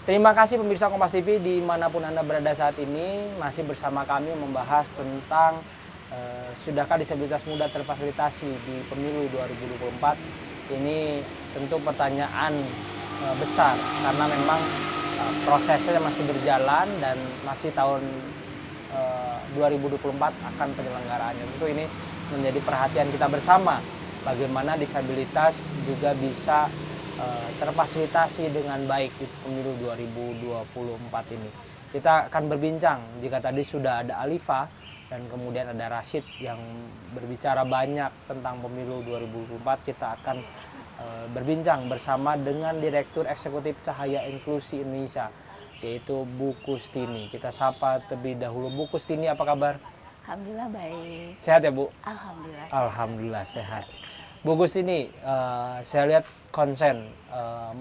Terima kasih pemirsa Kompas TV dimanapun Anda berada saat ini, masih bersama kami membahas tentang sudahkah disabilitas muda terfasilitasi di pemilu 2024. Ini tentu pertanyaan besar karena memang prosesnya masih berjalan dan masih tahun 2024 akan penyelenggaraannya. Tentu ini menjadi perhatian kita bersama, bagaimana disabilitas juga bisa terfasilitasi dengan baik di pemilu 2024 ini. Kita akan berbincang, jika tadi sudah ada Alifa dan kemudian ada Rashid yang berbicara banyak tentang pemilu 2024, kita akan berbincang bersama dengan Direktur Eksekutif Cahaya Inklusi Indonesia, yaitu Bu Kustini. Kita sapa terlebih dahulu. Bu Kustini, apa kabar? Alhamdulillah baik. Sehat ya Bu? Alhamdulillah sehat. Alhamdulillah sehat. Bu Kustini, saya lihat konsen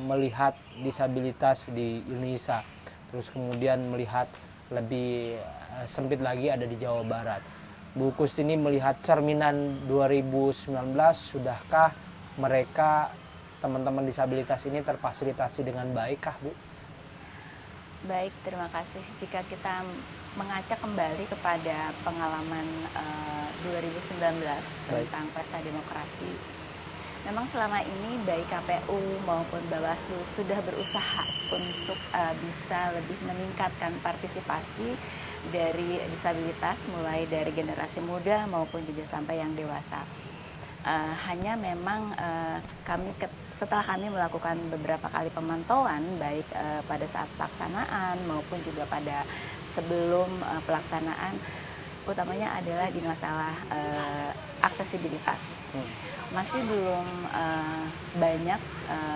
melihat disabilitas di Indonesia, terus kemudian melihat lebih sempit lagi ada di Jawa Barat. Bu Kustini melihat cerminan 2019, sudahkah mereka teman-teman disabilitas ini terfasilitasi dengan baik kah Bu? Baik, terima kasih. Jika kita mengacak kembali kepada pengalaman 2019 tentang pesta demokrasi, memang selama ini baik KPU maupun Bawaslu sudah berusaha untuk bisa lebih meningkatkan partisipasi dari disabilitas, mulai dari generasi muda maupun juga sampai yang dewasa. Hanya memang setelah kami melakukan beberapa kali pemantauan, baik pada saat pelaksanaan maupun juga pada sebelum pelaksanaan, utamanya adalah di masalah aksesibilitas. Masih belum banyak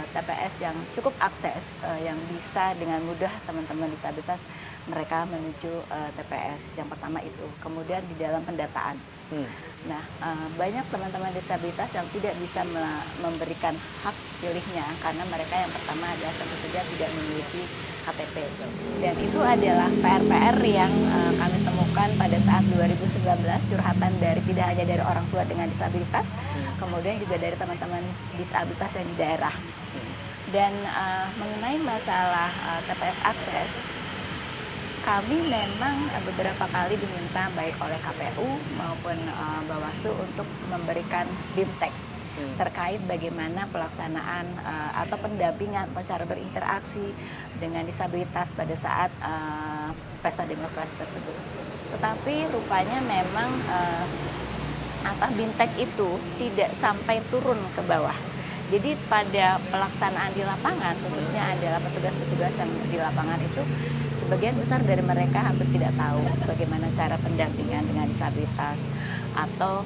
TPS yang cukup akses, yang bisa dengan mudah teman-teman disabilitas mereka menuju TPS. Yang pertama itu. Kemudian di dalam pendataan. Nah, banyak teman-teman disabilitas yang tidak bisa memberikan hak pilihnya karena mereka yang pertama adalah tentu saja tidak memiliki KTP. Dan itu adalah PR-PR yang kami temukan pada saat 2019, curhatan dari tidak hanya dari orang tua dengan disabilitas, kemudian juga dari teman-teman disabilitas yang di daerah. Dan mengenai masalah TPS akses, kami memang beberapa kali diminta baik oleh KPU maupun Bawaslu untuk memberikan BIMTEK terkait bagaimana pelaksanaan atau pendampingan atau cara berinteraksi dengan disabilitas pada saat pesta demokrasi tersebut. Tetapi rupanya memang BIMTEK itu tidak sampai turun ke bawah. Jadi pada pelaksanaan di lapangan, khususnya adalah petugas-petugas yang di lapangan itu, sebagian besar dari mereka hampir tidak tahu bagaimana cara pendampingan dengan disabilitas atau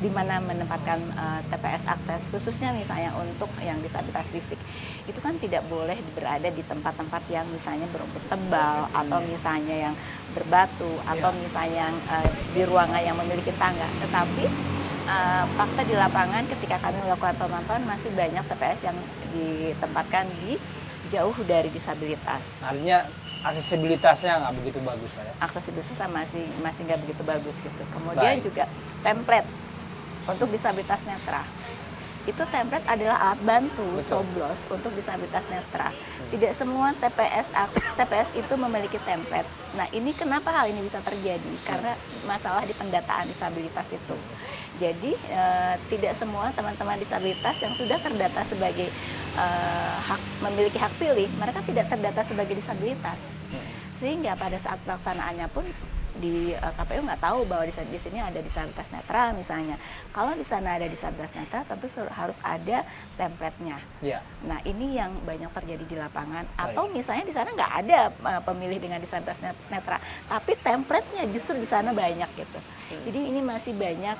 di mana menempatkan TPS akses, khususnya misalnya untuk yang disabilitas fisik. Itu kan tidak boleh berada di tempat-tempat yang misalnya berumput tebal atau misalnya yang berbatu atau misalnya yang di ruangan yang memiliki tangga. Tetapi fakta di lapangan ketika kami melakukan pemantauan masih banyak TPS yang ditempatkan di jauh dari disabilitas. Artinya aksesibilitasnya nggak begitu bagus lah ya? Aksesibilitasnya masih nggak begitu bagus gitu. Kemudian juga template untuk disabilitas netra. Itu template adalah alat bantu coblos untuk disabilitas netra. Tidak semua TPS itu memiliki template. Nah, ini kenapa hal ini bisa terjadi? Karena masalah di pendataan disabilitas itu. Jadi tidak semua teman-teman disabilitas yang sudah terdata sebagai memiliki hak pilih, mereka tidak terdata sebagai disabilitas. Sehingga pada saat pelaksanaannya pun di KPU nggak tahu bahwa di sini ada disabilitas netra misalnya. Kalau di sana ada disabilitas netra, tentu harus ada template-nya. Nah, ini yang banyak terjadi di lapangan. Atau misalnya di sana nggak ada pemilih dengan disabilitas netra, tapi template-nya justru di sana banyak gitu. Jadi ini masih banyak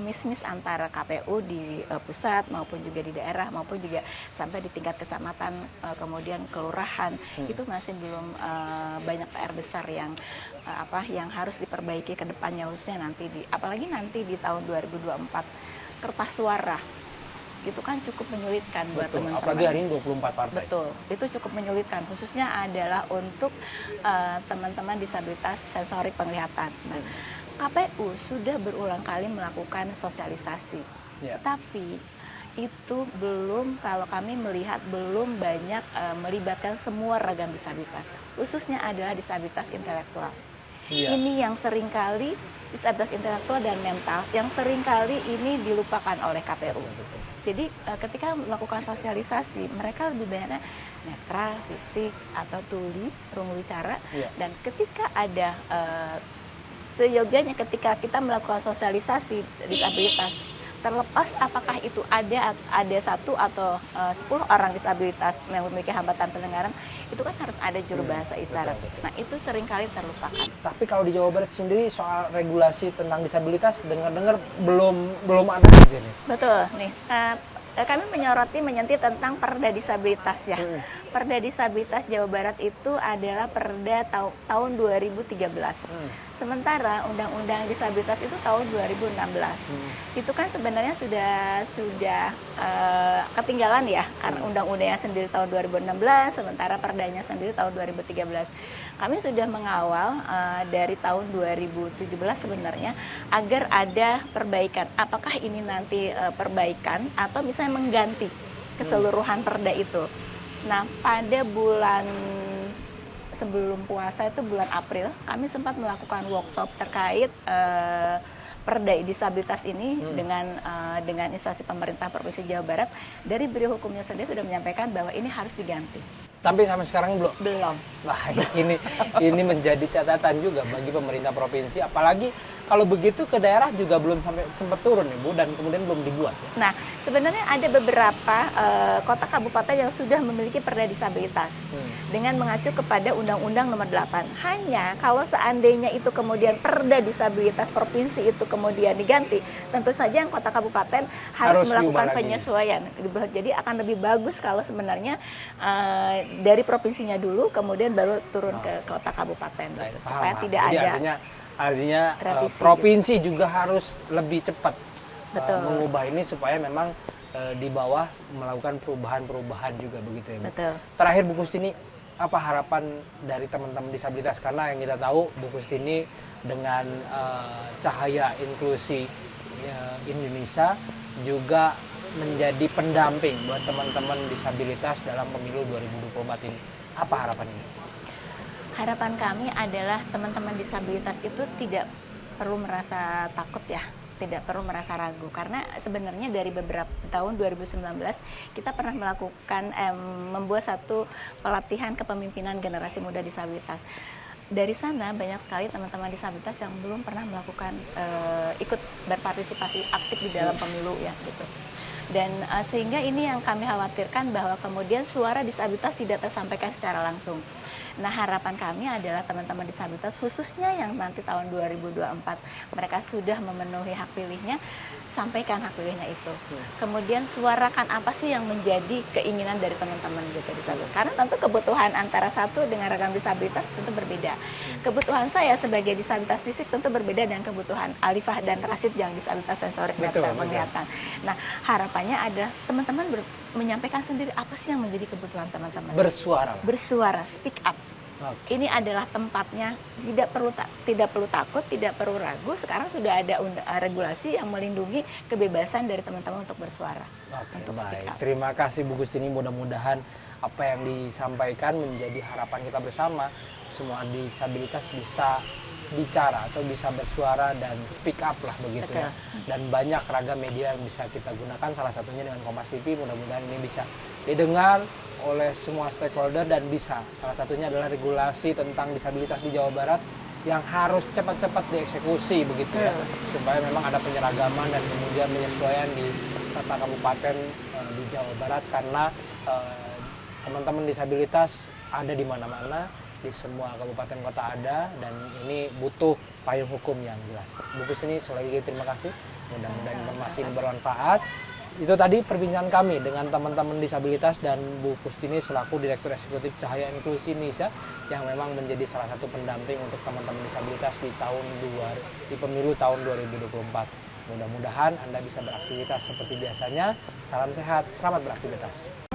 miss antara KPU di pusat maupun juga di daerah maupun juga sampai di tingkat kecamatan, kemudian kelurahan. Itu masih belum banyak PR besar yang harus diperbaiki ke depannya, khususnya apalagi nanti di tahun 2024 kertas suara itu kan cukup menyulitkan buat teman-teman. Apalagi hari ini 24 partai. Betul, itu cukup menyulitkan, khususnya adalah untuk teman-teman disabilitas sensorik penglihatan. Nah, KPU sudah berulang kali melakukan sosialisasi, tapi itu belum, kalau kami melihat belum banyak melibatkan semua ragam disabilitas, khususnya adalah disabilitas intelektual. Iya. Ini yang seringkali disabilitas intelektual dan mental yang seringkali ini dilupakan oleh KPU. Betul. Jadi ketika melakukan sosialisasi, mereka lebih banyaknya netra, fisik, atau tuli, rungu wicara. Iya. Dan ketika ada seyogianya ketika kita melakukan sosialisasi disabilitas, terlepas apakah itu ada 1 atau 10 orang disabilitas yang memiliki hambatan pendengaran, itu kan harus ada juru bahasa isyarat. Betul. Nah, itu seringkali terlupakan. Tapi kalau di Jawa Barat sendiri soal regulasi tentang disabilitas dengar-dengar belum ada aja nih. Betul nih. Kami menyentil tentang Perda Disabilitas ya. Perda Disabilitas Jawa Barat itu adalah Perda tahun 2013. Sementara Undang-Undang Disabilitas itu tahun 2016. Itu kan sebenarnya sudah ketinggalan ya, karena undang-undangnya sendiri tahun 2016, sementara perdanya sendiri tahun 2013. Kami sudah mengawal dari tahun 2017 sebenarnya agar ada perbaikan. Apakah ini nanti perbaikan atau misalnya mengganti keseluruhan perda itu. Nah, pada bulan sebelum puasa itu bulan April, kami sempat melakukan workshop terkait perda disabilitas ini dengan instansi pemerintah Provinsi Jawa Barat. Dari Biro Hukumnya sendiri sudah menyampaikan bahwa ini harus diganti. Tapi sampai sekarang belum. Belum. Wah, ini menjadi catatan juga bagi pemerintah provinsi, apalagi kalau begitu ke daerah juga belum sampai sempat turun nih Bu, dan kemudian belum dibuat ya. Nah, sebenarnya ada beberapa kota kabupaten yang sudah memiliki perda disabilitas dengan mengacu kepada Undang-Undang Nomor 8. Hanya kalau seandainya itu kemudian perda disabilitas provinsi itu kemudian diganti, tentu saja yang kota kabupaten harus melakukan penyesuaian. Jadi akan lebih bagus kalau sebenarnya dari provinsinya dulu, kemudian baru turun ke kota kabupaten, gitu, supaya tidak ada. Artinya revisi, provinsi juga harus lebih cepat mengubah ini supaya memang di bawah melakukan perubahan-perubahan juga begitu ya Bu. Betul. Terakhir Bu Kustini, apa harapan dari teman-teman disabilitas, karena yang kita tahu Bu Kustini dengan cahaya inklusi Indonesia juga menjadi pendamping buat teman-teman disabilitas dalam pemilu 2024 ini. Apa harapannya? Harapan kami adalah teman-teman disabilitas itu tidak perlu merasa takut ya, tidak perlu merasa ragu, karena sebenarnya dari beberapa tahun 2019 kita pernah melakukan membuat satu pelatihan kepemimpinan generasi muda disabilitas. Dari sana banyak sekali teman-teman disabilitas yang belum pernah melakukan ikut berpartisipasi aktif di dalam pemilu ya gitu. Dan sehingga ini yang kami khawatirkan, bahwa kemudian suara disabilitas tidak tersampaikan secara langsung. Nah, harapan kami adalah teman-teman disabilitas khususnya yang nanti tahun 2024 mereka sudah memenuhi hak pilihnya, sampaikan hak pilihnya itu. Kemudian suarakan apa sih yang menjadi keinginan dari teman-teman gitu disabilitas. Karena tentu kebutuhan antara satu dengan ragam disabilitas tentu berbeda. Kebutuhan saya sebagai disabilitas fisik tentu berbeda dengan kebutuhan Alifah dan Rasid yang disabilitas sensorik penglihatan. Nah, harapannya adalah teman-teman menyampaikan sendiri apa sih yang menjadi kebutuhan teman-teman. Bersuara, speak up. Ini adalah tempatnya, tidak perlu takut, tidak perlu ragu. Sekarang sudah ada regulasi yang melindungi kebebasan dari teman-teman untuk bersuara. Untuk Baik, terima kasih Bu Kustini. Mudah-mudahan apa yang disampaikan menjadi harapan kita bersama. Semua disabilitas bisa bicara atau bisa bersuara dan speak up lah begitu ya. Dan banyak ragam media yang bisa kita gunakan, salah satunya dengan Kompas TV. Mudah-mudahan ini bisa didengar oleh semua stakeholder dan bisa. Salah satunya adalah regulasi tentang disabilitas di Jawa Barat yang harus cepat-cepat dieksekusi begitu ya. Supaya memang ada penyeragaman dan kemudian penyesuaian di kota kabupaten di Jawa Barat, karena teman-teman disabilitas ada di mana-mana, di semua kabupaten kota ada, dan ini butuh payung hukum yang jelas. Bu Kustini, sekali lagi terima kasih. Mudah-mudahan informasi ini bermanfaat. Itu tadi perbincangan kami dengan teman-teman disabilitas dan Bu Kustini selaku Direktur Eksekutif Cahaya Inklusi Indonesia, yang memang menjadi salah satu pendamping untuk teman-teman disabilitas di pemilu tahun 2024. Mudah-mudahan Anda bisa beraktivitas seperti biasanya. Salam sehat, selamat beraktivitas.